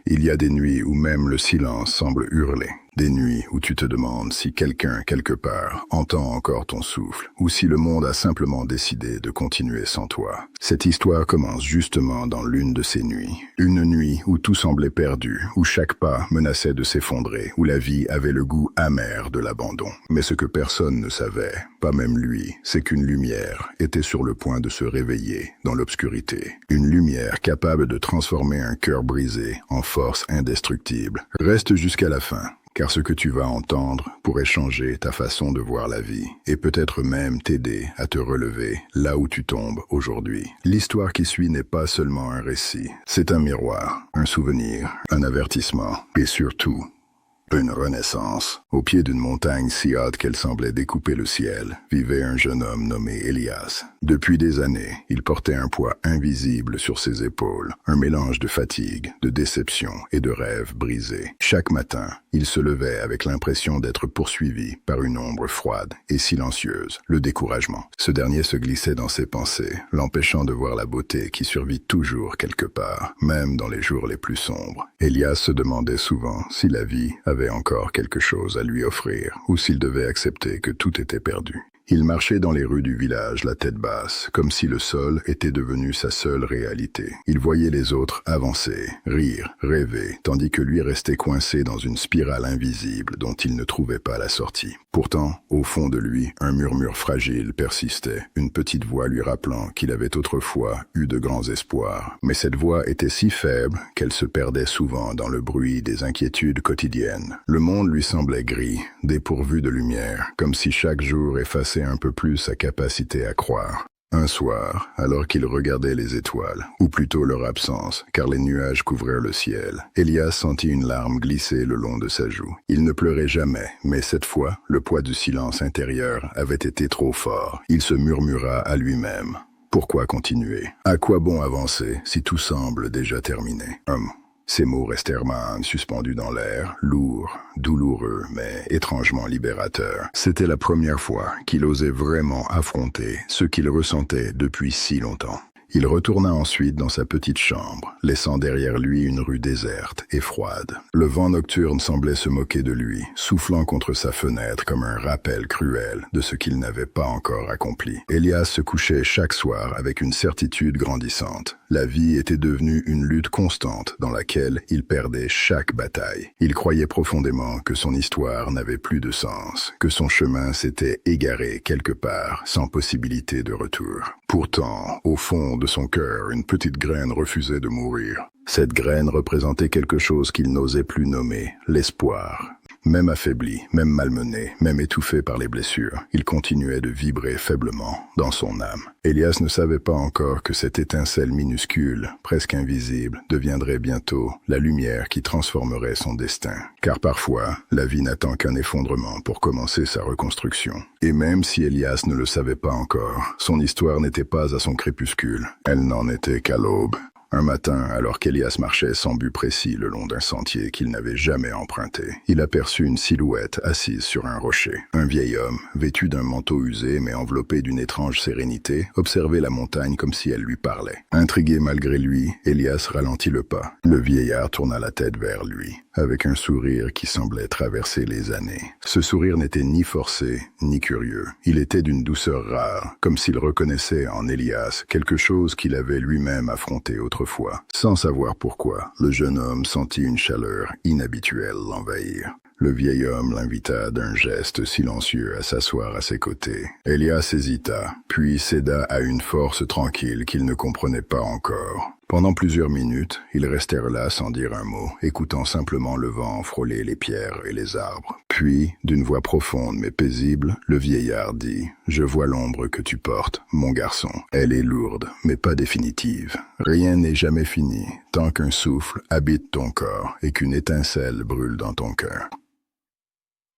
Il y a des nuits où même le silence semble hurler. Des nuits où tu te demandes si quelqu'un, quelque part, entend encore ton souffle, ou si le monde a simplement décidé de continuer sans toi. Cette histoire commence justement dans l'une de ces nuits. Une nuit où tout semblait perdu, où chaque pas menaçait de s'effondrer, où la vie avait le goût amer de l'abandon. Mais ce que personne ne savait, pas même lui, c'est qu'une lumière était sur le point de se réveiller dans l'obscurité. Une lumière capable de transformer un cœur brisé en force indestructible. Reste jusqu'à la fin. Car ce que tu vas entendre pourrait changer ta façon de voir la vie et peut-être même t'aider à te relever là où tu tombes aujourd'hui. L'histoire qui suit n'est pas seulement un récit, c'est un miroir, un souvenir, un avertissement et surtout une renaissance. Au pied d'une montagne si haute qu'elle semblait découper le ciel, vivait un jeune homme nommé Elias. Depuis des années, il portait un poids invisible sur ses épaules, un mélange de fatigue, de déception et de rêves brisés. Chaque matin, il se levait avec l'impression d'être poursuivi par une ombre froide et silencieuse, le découragement. Ce dernier se glissait dans ses pensées, l'empêchant de voir la beauté qui survit toujours quelque part, même dans les jours les plus sombres. Elias se demandait souvent si la vie avait encore quelque chose à lui offrir, ou s'il devait accepter que tout était perdu. Il marchait dans les rues du village, la tête basse, comme si le sol était devenu sa seule réalité. Il voyait les autres avancer, rire, rêver, tandis que lui restait coincé dans une spirale invisible dont il ne trouvait pas la sortie. Pourtant, au fond de lui, un murmure fragile persistait, une petite voix lui rappelant qu'il avait autrefois eu de grands espoirs. Mais cette voix était si faible qu'elle se perdait souvent dans le bruit des inquiétudes quotidiennes. Le monde lui semblait gris, dépourvu de lumière, comme si chaque jour effaçait un peu plus sa capacité à croire. Un soir, alors qu'il regardait les étoiles, ou plutôt leur absence, car les nuages couvrirent le ciel, Elias sentit une larme glisser le long de sa joue. Il ne pleurait jamais, mais cette fois, le poids du silence intérieur avait été trop fort. Il se murmura à lui-même. Pourquoi continuer? À quoi bon avancer si tout semble déjà terminé? Ces mots restèrent suspendus dans l'air, lourds, douloureux, mais étrangement libérateurs. C'était la première fois qu'il osait vraiment affronter ce qu'il ressentait depuis si longtemps. Il retourna ensuite dans sa petite chambre, laissant derrière lui une rue déserte et froide. Le vent nocturne semblait se moquer de lui, soufflant contre sa fenêtre comme un rappel cruel de ce qu'il n'avait pas encore accompli. Elias se couchait chaque soir avec une certitude grandissante. La vie était devenue une lutte constante dans laquelle il perdait chaque bataille. Il croyait profondément que son histoire n'avait plus de sens, que son chemin s'était égaré quelque part sans possibilité de retour. Pourtant, au fond de son cœur, une petite graine refusait de mourir. Cette graine représentait quelque chose qu'il n'osait plus nommer, l'espoir. Même affaibli, même malmené, même étouffé par les blessures, il continuait de vibrer faiblement dans son âme. Elias ne savait pas encore que cette étincelle minuscule, presque invisible, deviendrait bientôt la lumière qui transformerait son destin. Car parfois, la vie n'attend qu'un effondrement pour commencer sa reconstruction. Et même si Elias ne le savait pas encore, son histoire n'était pas à son crépuscule. Elle n'en était qu'à l'aube. Un matin, alors qu'Elias marchait sans but précis le long d'un sentier qu'il n'avait jamais emprunté, il aperçut une silhouette assise sur un rocher. Un vieil homme, vêtu d'un manteau usé mais enveloppé d'une étrange sérénité, observait la montagne comme si elle lui parlait. Intrigué malgré lui, Elias ralentit le pas. Le vieillard tourna la tête vers lui, avec un sourire qui semblait traverser les années. Ce sourire n'était ni forcé, ni curieux. Il était d'une douceur rare, comme s'il reconnaissait en Elias quelque chose qu'il avait lui-même affronté autrefois. Sans savoir pourquoi, le jeune homme sentit une chaleur inhabituelle l'envahir. Le vieil homme l'invita d'un geste silencieux à s'asseoir à ses côtés. Elias hésita, puis céda à une force tranquille qu'il ne comprenait pas encore. Pendant plusieurs minutes, ils restèrent là sans dire un mot, écoutant simplement le vent frôler les pierres et les arbres. Puis, d'une voix profonde mais paisible, le vieillard dit « Je vois l'ombre que tu portes, mon garçon. Elle est lourde, mais pas définitive. Rien n'est jamais fini, tant qu'un souffle habite ton corps et qu'une étincelle brûle dans ton cœur. »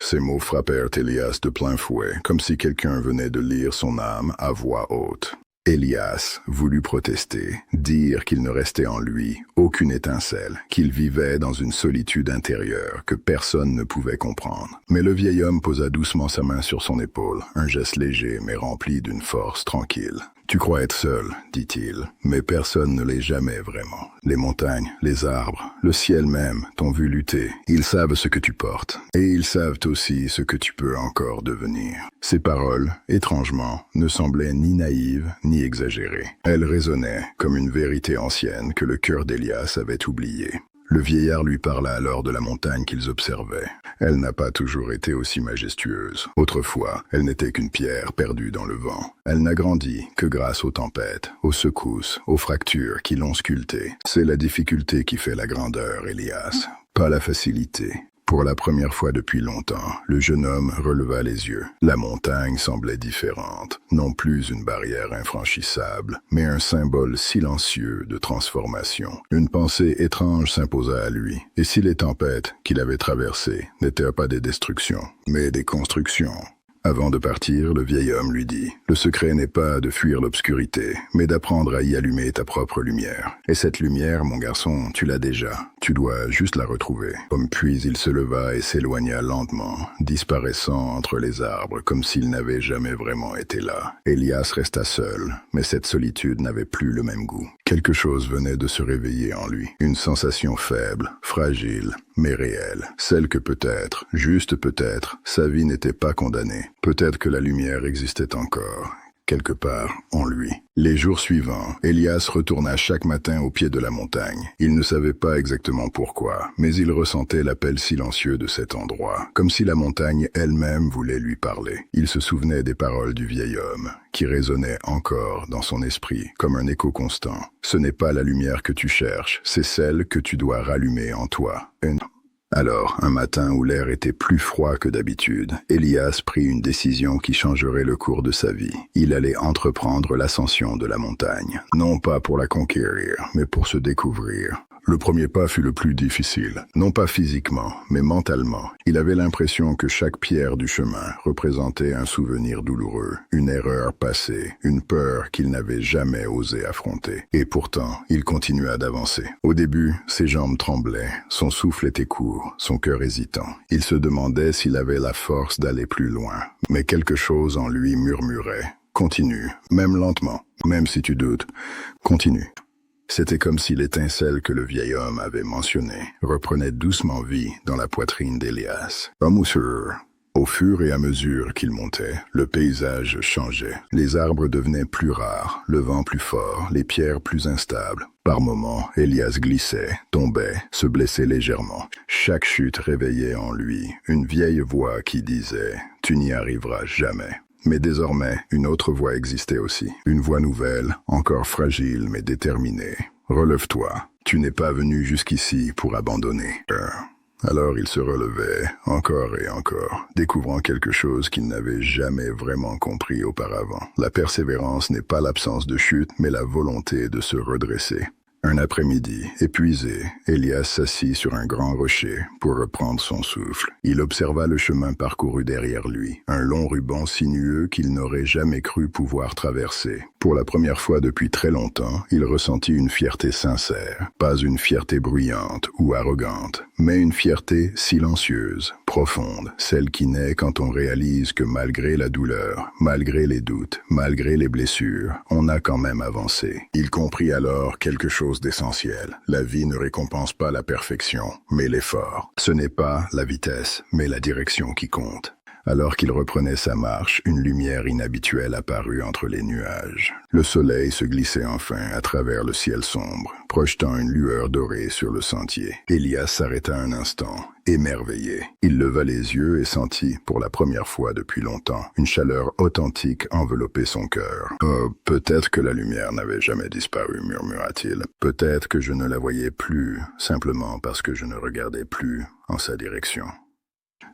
Ces mots frappèrent Elias de plein fouet, comme si quelqu'un venait de lire son âme à voix haute. Elias voulut protester, dire qu'il ne restait en lui aucune étincelle, qu'il vivait dans une solitude intérieure que personne ne pouvait comprendre. Mais le vieil homme posa doucement sa main sur son épaule, un geste léger mais rempli d'une force tranquille. Tu crois être seul, dit-il, mais personne ne l'est jamais vraiment. Les montagnes, les arbres, le ciel même t'ont vu lutter. Ils savent ce que tu portes, et ils savent aussi ce que tu peux encore devenir. Ces paroles, étrangement, ne semblaient ni naïves ni exagérées. Elles résonnaient comme une vérité ancienne que le cœur d'Elias avait oubliée. Le vieillard lui parla alors de la montagne qu'ils observaient. Elle n'a pas toujours été aussi majestueuse. Autrefois, elle n'était qu'une pierre perdue dans le vent. Elle n'a grandi que grâce aux tempêtes, aux secousses, aux fractures qui l'ont sculptée. C'est la difficulté qui fait la grandeur, Elias, pas la facilité. Pour la première fois depuis longtemps, le jeune homme releva les yeux. La montagne semblait différente, non plus une barrière infranchissable, mais un symbole silencieux de transformation. Une pensée étrange s'imposa à lui, et si les tempêtes qu'il avait traversées n'étaient pas des destructions, mais des constructions? Avant de partir, le vieil homme lui dit « Le secret n'est pas de fuir l'obscurité, mais d'apprendre à y allumer ta propre lumière. Et cette lumière, mon garçon, tu l'as déjà. Tu dois juste la retrouver. » Puis il se leva et s'éloigna lentement, disparaissant entre les arbres comme s'il n'avait jamais vraiment été là. Elias resta seul, mais cette solitude n'avait plus le même goût. Quelque chose venait de se réveiller en lui, une sensation faible, fragile, mais réelle. Celle que peut-être, juste peut-être, sa vie n'était pas condamnée. Peut-être que la lumière existait encore, quelque part en lui. Les jours suivants, Elias retourna chaque matin au pied de la montagne. Il ne savait pas exactement pourquoi, mais il ressentait l'appel silencieux de cet endroit, comme si la montagne elle-même voulait lui parler. Il se souvenait des paroles du vieil homme, qui résonnaient encore dans son esprit, comme un écho constant. Ce n'est pas la lumière que tu cherches, c'est celle que tu dois rallumer en toi. Alors, un matin où l'air était plus froid que d'habitude, Elias prit une décision qui changerait le cours de sa vie. Il allait entreprendre l'ascension de la montagne, non pas pour la conquérir, mais pour se découvrir. Le premier pas fut le plus difficile, non pas physiquement, mais mentalement. Il avait l'impression que chaque pierre du chemin représentait un souvenir douloureux, une erreur passée, une peur qu'il n'avait jamais osé affronter. Et pourtant, il continua d'avancer. Au début, ses jambes tremblaient, son souffle était court, son cœur hésitant. Il se demandait s'il avait la force d'aller plus loin. Mais quelque chose en lui murmurait « Continue, même lentement, même si tu doutes, continue ». C'était comme si l'étincelle que le vieil homme avait mentionnée reprenait doucement vie dans la poitrine d'Elias. Au fur et à mesure qu'il montait, le paysage changeait. Les arbres devenaient plus rares, le vent plus fort, les pierres plus instables. Par moments, Elias glissait, tombait, se blessait légèrement. Chaque chute réveillait en lui une vieille voix qui disait « Tu n'y arriveras jamais ». Mais désormais, une autre voix existait aussi. Une voix nouvelle, encore fragile mais déterminée. « Relève-toi, tu n'es pas venu jusqu'ici pour abandonner. » Alors il se relevait, encore et encore, découvrant quelque chose qu'il n'avait jamais vraiment compris auparavant. La persévérance n'est pas l'absence de chute, mais la volonté de se redresser. Un après-midi, épuisé, Elias s'assit sur un grand rocher pour reprendre son souffle. Il observa le chemin parcouru derrière lui, un long ruban sinueux qu'il n'aurait jamais cru pouvoir traverser. Pour la première fois depuis très longtemps, il ressentit une fierté sincère, pas une fierté bruyante ou arrogante, mais une fierté silencieuse, profonde, celle qui naît quand on réalise que malgré la douleur, malgré les doutes, malgré les blessures, on a quand même avancé. Il comprit alors quelque chose d'essentiel. La vie ne récompense pas la perfection, mais l'effort. Ce n'est pas la vitesse, mais la direction qui compte. Alors qu'il reprenait sa marche, une lumière inhabituelle apparut entre les nuages. Le soleil se glissait enfin à travers le ciel sombre, projetant une lueur dorée sur le sentier. Elias s'arrêta un instant, émerveillé. Il leva les yeux et sentit, pour la première fois depuis longtemps, une chaleur authentique envelopper son cœur. « Oh, peut-être que la lumière n'avait jamais disparu, murmura-t-il. Peut-être que je ne la voyais plus, simplement parce que je ne regardais plus en sa direction. »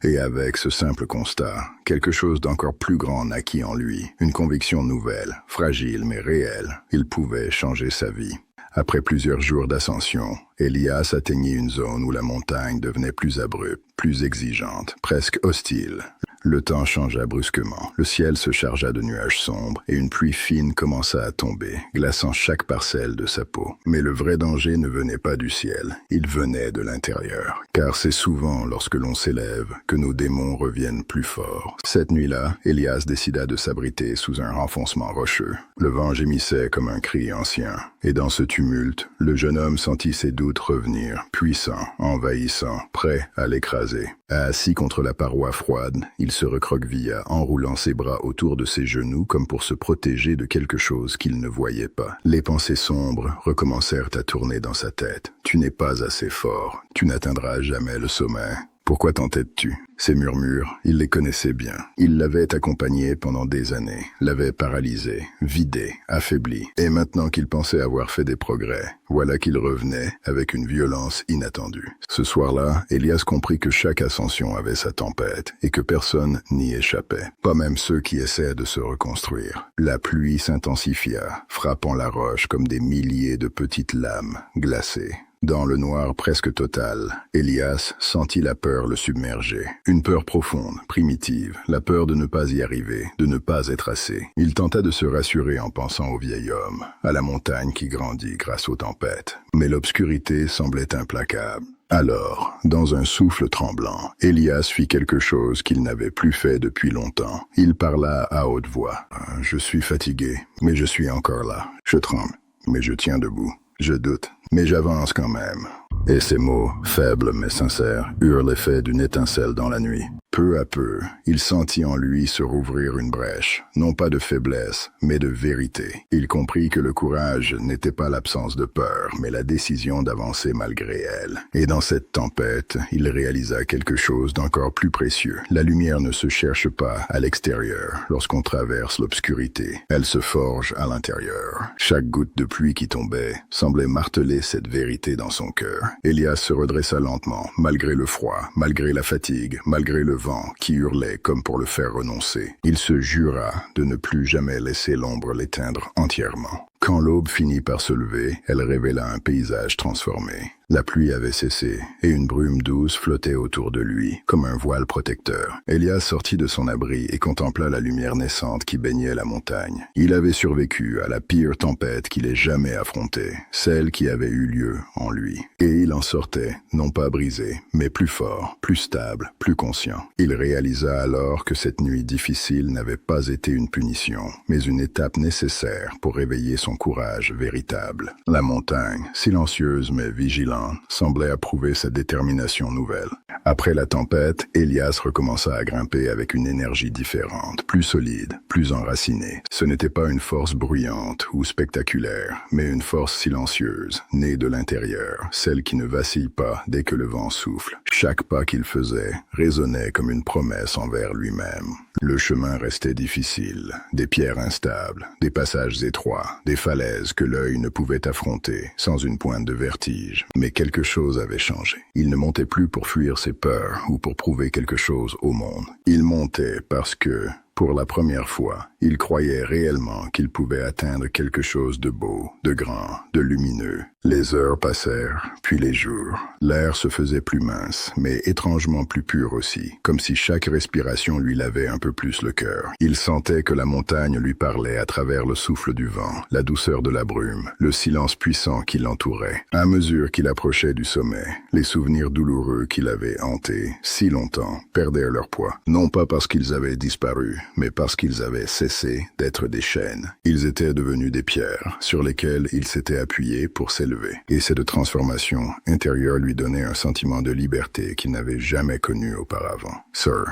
Et avec ce simple constat, quelque chose d'encore plus grand naquit en lui, une conviction nouvelle, fragile mais réelle. Il pouvait changer sa vie. Après plusieurs jours d'ascension, Elias atteignit une zone où la montagne devenait plus abrupte, plus exigeante, presque hostile. Le temps changea brusquement. Le ciel se chargea de nuages sombres et une pluie fine commença à tomber, glaçant chaque parcelle de sa peau. Mais le vrai danger ne venait pas du ciel, il venait de l'intérieur. Car c'est souvent lorsque l'on s'élève que nos démons reviennent plus forts. Cette nuit-là, Elias décida de s'abriter sous un renfoncement rocheux. Le vent gémissait comme un cri ancien. Et dans ce tumulte, le jeune homme sentit ses doutes revenir, puissants, envahissants, prêts à l'écraser. Assis contre la paroi froide, il se recroquevilla, enroulant ses bras autour de ses genoux comme pour se protéger de quelque chose qu'il ne voyait pas. Les pensées sombres recommencèrent à tourner dans sa tête. « Tu n'es pas assez fort. Tu n'atteindras jamais le sommet. » Pourquoi t'entêtes-tu? Ces murmures, il les connaissait bien. Il l'avait accompagné pendant des années, l'avait paralysé, vidé, affaibli. Et maintenant qu'il pensait avoir fait des progrès, voilà qu'il revenait avec une violence inattendue. Ce soir-là, Elias comprit que chaque ascension avait sa tempête et que personne n'y échappait, pas même ceux qui essaient de se reconstruire. La pluie s'intensifia, frappant la roche comme des milliers de petites lames glacées. Dans le noir presque total, Elias sentit la peur le submerger. Une peur profonde, primitive, la peur de ne pas y arriver, de ne pas être assez. Il tenta de se rassurer en pensant au vieil homme, à la montagne qui grandit grâce aux tempêtes. Mais l'obscurité semblait implacable. Alors, dans un souffle tremblant, Elias fit quelque chose qu'il n'avait plus fait depuis longtemps. Il parla à haute voix. « Je suis fatigué, mais je suis encore là. Je tremble, mais je tiens debout. Je doute, mais j'avance quand même. » Et ces mots, faibles mais sincères, eurent l'effet d'une étincelle dans la nuit. Peu à peu, il sentit en lui se rouvrir une brèche, non pas de faiblesse, mais de vérité. Il comprit que le courage n'était pas l'absence de peur, mais la décision d'avancer malgré elle. Et dans cette tempête, il réalisa quelque chose d'encore plus précieux. La lumière ne se cherche pas à l'extérieur lorsqu'on traverse l'obscurité. Elle se forge à l'intérieur. Chaque goutte de pluie qui tombait semblait marteler cette vérité dans son cœur. Elias se redressa lentement, malgré le froid, malgré la fatigue, malgré le vent qui hurlait comme pour le faire renoncer. Il se jura de ne plus jamais laisser l'ombre l'éteindre entièrement. Quand l'aube finit par se lever, elle révéla un paysage transformé. La pluie avait cessé, et une brume douce flottait autour de lui, comme un voile protecteur. Elias sortit de son abri et contempla la lumière naissante qui baignait la montagne. Il avait survécu à la pire tempête qu'il ait jamais affrontée, celle qui avait eu lieu en lui. Et il en sortait, non pas brisé, mais plus fort, plus stable, plus conscient. Il réalisa alors que cette nuit difficile n'avait pas été une punition, mais une étape nécessaire pour réveiller son courage véritable. La montagne, silencieuse mais vigilante, semblait approuver sa détermination nouvelle. Après la tempête, Elias recommença à grimper avec une énergie différente, plus solide, plus enracinée. Ce n'était pas une force bruyante ou spectaculaire, mais une force silencieuse, née de l'intérieur, celle qui ne vacille pas dès que le vent souffle. Chaque pas qu'il faisait résonnait comme une promesse envers lui-même. Le chemin restait difficile, des pierres instables, des passages étroits, des falaises que l'œil ne pouvait affronter sans une pointe de vertige. Mais quelque chose avait changé. Il ne montait plus pour fuir ses peurs ou pour prouver quelque chose au monde. Il montait parce que, pour la première fois, il croyait réellement qu'il pouvait atteindre quelque chose de beau, de grand, de lumineux. Les heures passèrent, puis les jours. L'air se faisait plus mince, mais étrangement plus pur aussi, comme si chaque respiration lui lavait un peu plus le cœur. Il sentait que la montagne lui parlait à travers le souffle du vent, la douceur de la brume, le silence puissant qui l'entourait. À mesure qu'il approchait du sommet, les souvenirs douloureux qui l'avaient hanté si longtemps perdèrent leur poids. Non pas parce qu'ils avaient disparu, mais parce qu'ils avaient cessé d'être des chaînes. Ils étaient devenus des pierres, sur lesquelles il s'était appuyé pour s'élever. Et cette transformation intérieure lui donnait un sentiment de liberté qu'il n'avait jamais connu auparavant. Sir,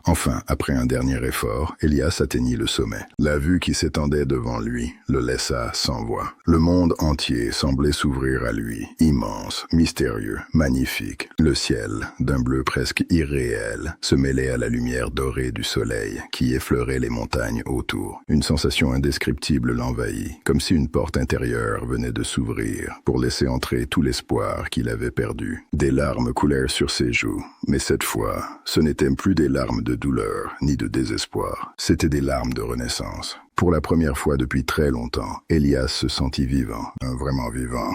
Enfin, après un dernier effort, Elias atteignit le sommet. La vue qui s'étendait devant lui le laissa sans voix. Le monde entier semblait s'ouvrir à lui, immense, mystérieux, magnifique. Le ciel, d'un bleu presque irréel, se mêlait à la lumière dorée du soleil qui effleurait les montagnes autour. Une sensation indescriptible l'envahit, comme si une porte intérieure venait de s'ouvrir pour laisser entrer tout l'espoir qu'il avait perdu. Des larmes coulèrent sur ses joues, mais cette fois, ce n'était plus des larmes de douleur ni de désespoir, c'étaient des larmes de renaissance. Pour la première fois depuis très longtemps, Elias se sentit vivant, vraiment vivant.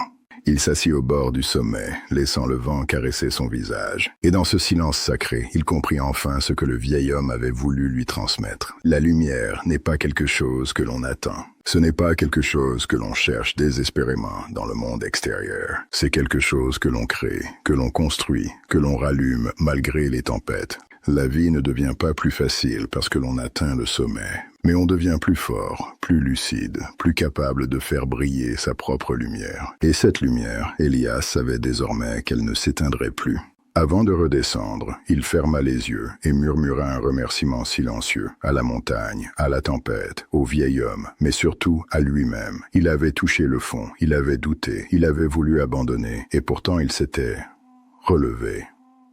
Il s'assit au bord du sommet, laissant le vent caresser son visage. Et dans ce silence sacré, il comprit enfin ce que le vieil homme avait voulu lui transmettre. La lumière n'est pas quelque chose que l'on attend. Ce n'est pas quelque chose que l'on cherche désespérément dans le monde extérieur. C'est quelque chose que l'on crée, que l'on construit, que l'on rallume malgré les tempêtes. La vie ne devient pas plus facile parce que l'on atteint le sommet, mais on devient plus fort, plus lucide, plus capable de faire briller sa propre lumière. Et cette lumière, Elias savait désormais qu'elle ne s'éteindrait plus. Avant de redescendre, il ferma les yeux et murmura un remerciement silencieux à la montagne, à la tempête, au vieil homme, mais surtout à lui-même. Il avait touché le fond, il avait douté, il avait voulu abandonner, et pourtant il s'était relevé.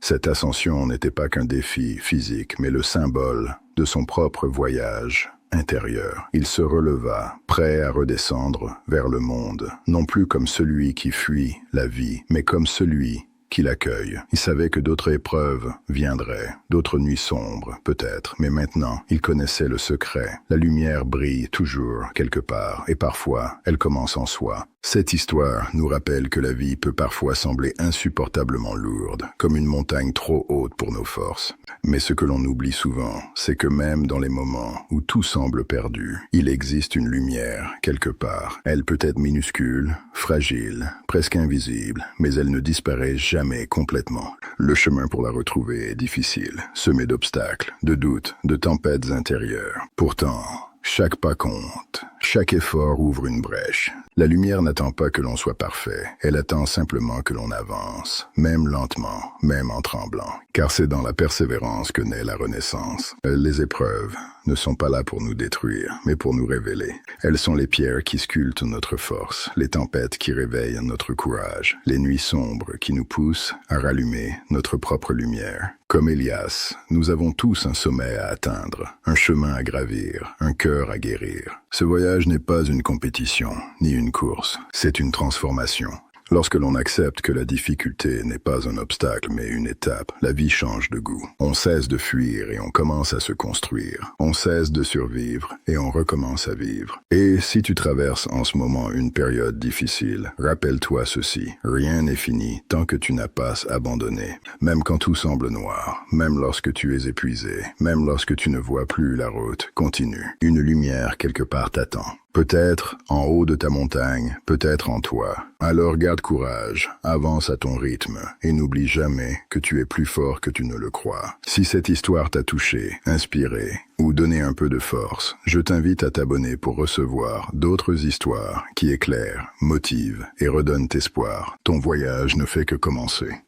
Cette ascension n'était pas qu'un défi physique, mais le symbole de son propre voyage intérieur. Il se releva, prêt à redescendre vers le monde, non plus comme celui qui fuit la vie, mais comme celui qui l'accueille. Il savait que d'autres épreuves viendraient, d'autres nuits sombres, peut-être, mais maintenant, il connaissait le secret. La lumière brille toujours, quelque part, et parfois, elle commence en soi. Cette histoire nous rappelle que la vie peut parfois sembler insupportablement lourde, comme une montagne trop haute pour nos forces. Mais ce que l'on oublie souvent, c'est que même dans les moments où tout semble perdu, il existe une lumière, quelque part. Elle peut être minuscule, fragile, presque invisible, mais elle ne disparaît jamais complètement. Le chemin pour la retrouver est difficile, semé d'obstacles, de doutes, de tempêtes intérieures. Pourtant, chaque pas compte, chaque effort ouvre une brèche. La lumière n'attend pas que l'on soit parfait, elle attend simplement que l'on avance, même lentement, même en tremblant. Car c'est dans la persévérance que naît la renaissance. Les épreuves ne sont pas là pour nous détruire, mais pour nous révéler. Elles sont les pierres qui sculptent notre force, les tempêtes qui réveillent notre courage, les nuits sombres qui nous poussent à rallumer notre propre lumière. Comme Elias, nous avons tous un sommet à atteindre, un chemin à gravir, un cœur à guérir. Ce voyage n'est pas une compétition, ni une course, c'est une transformation. Lorsque l'on accepte que la difficulté n'est pas un obstacle mais une étape, la vie change de goût. On cesse de fuir et on commence à se construire. On cesse de survivre et on recommence à vivre. Et si tu traverses en ce moment une période difficile, rappelle-toi ceci, rien n'est fini tant que tu n'as pas abandonné. Même quand tout semble noir, même lorsque tu es épuisé, même lorsque tu ne vois plus la route, continue. Une lumière quelque part t'attend. Peut-être en haut de ta montagne, peut-être en toi. Alors garde courage, avance à ton rythme et n'oublie jamais que tu es plus fort que tu ne le crois. Si cette histoire t'a touché, inspiré ou donné un peu de force, je t'invite à t'abonner pour recevoir d'autres histoires qui éclairent, motivent et redonnent espoir. Ton voyage ne fait que commencer.